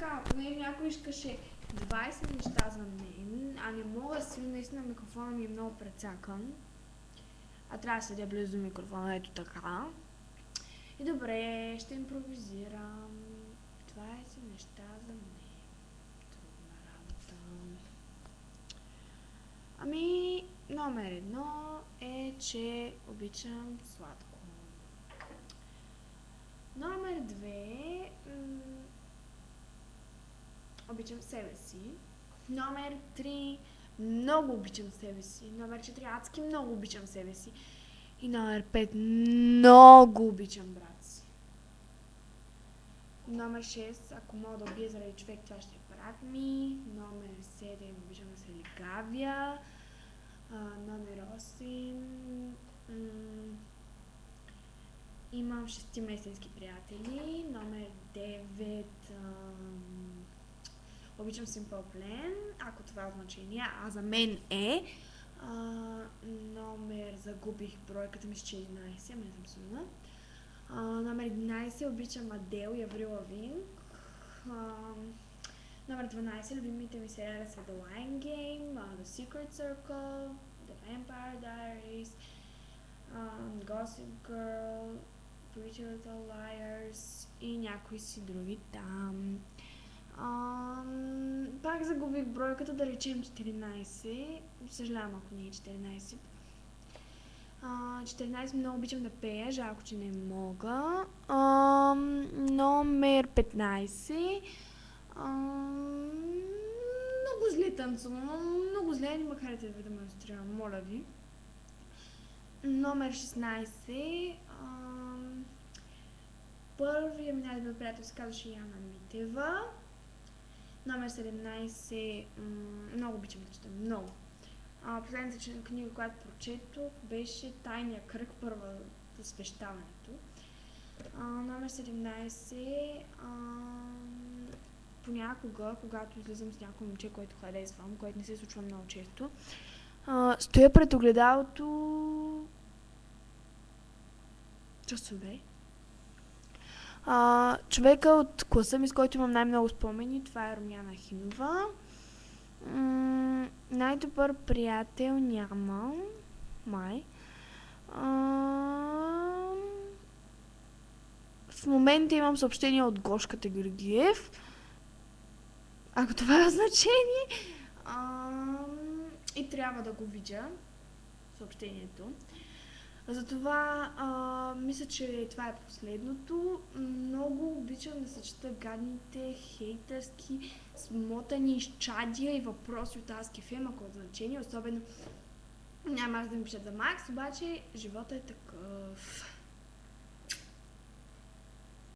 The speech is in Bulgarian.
така, понеже някой искаше 20 неща за мен, а не мога да свина, наистина микрофона ми е много прецакан. А трябва да седя близо до микрофона, ето така. И добре, ще импровизирам 20 неща за мен. Трудна работа. Ами, номер 1 е, че обичам сладко. Номер 2 обичам себе си. Номер 3 много обичам себе си. Номер 4 адски много обичам себе си. И номер 5 много обичам брат си. Номер 6, ако мога да убия заради човек, това ще е брат ми. Номер 7, обичам да се легавя. Номер 8, имам 6 местински приятели. Номер 9, обичам Simple Plan, ако това е значение, а за мен е. Номер, загубих бройката ми с 14, ама не съм сигурна. Номер 11, обичам Адел и Аврил Лавин. Номер 12, любимите ми сериали са The Lion Game, The Secret Circle, The Vampire Diaries, Gossip Girl, Pretty Little Liars и някои си други там. Пак загубих бройката, да речем 14. Съжалявам, ако не е 14. 14 много обичам да пея, жалко, че не мога. Номер 15. Много зле танцувам, много зле, не ме харете да ме демонстрирам, моля ви. Номер 16. Първият ми най-добър приятел се казваше Яна Митева. Номер 17. Много обичам да чета, много. Последната книга, която прочетох, беше Тайния кръг, първа посвещаването. Номер 17. Понякога, когато излизам с някой момче, което харесвам, което не се случва много често, стоя пред огледалото часове. Човека от класа ми, с който имам най-много спомени, това е Румяна Хинова. Най-добър приятел нямам, май. В момента имам съобщение от Гошката Георгиев, ако това е значение. И трябва да го видя съобщението. Затова мисля, че това е последното. Много обичам да се чета гадните, хейтърски, смотани изчадия и въпроси от Ask.fm, ако е значение. Особено няма аз да ми пишат за Макс, обаче живота е такъв.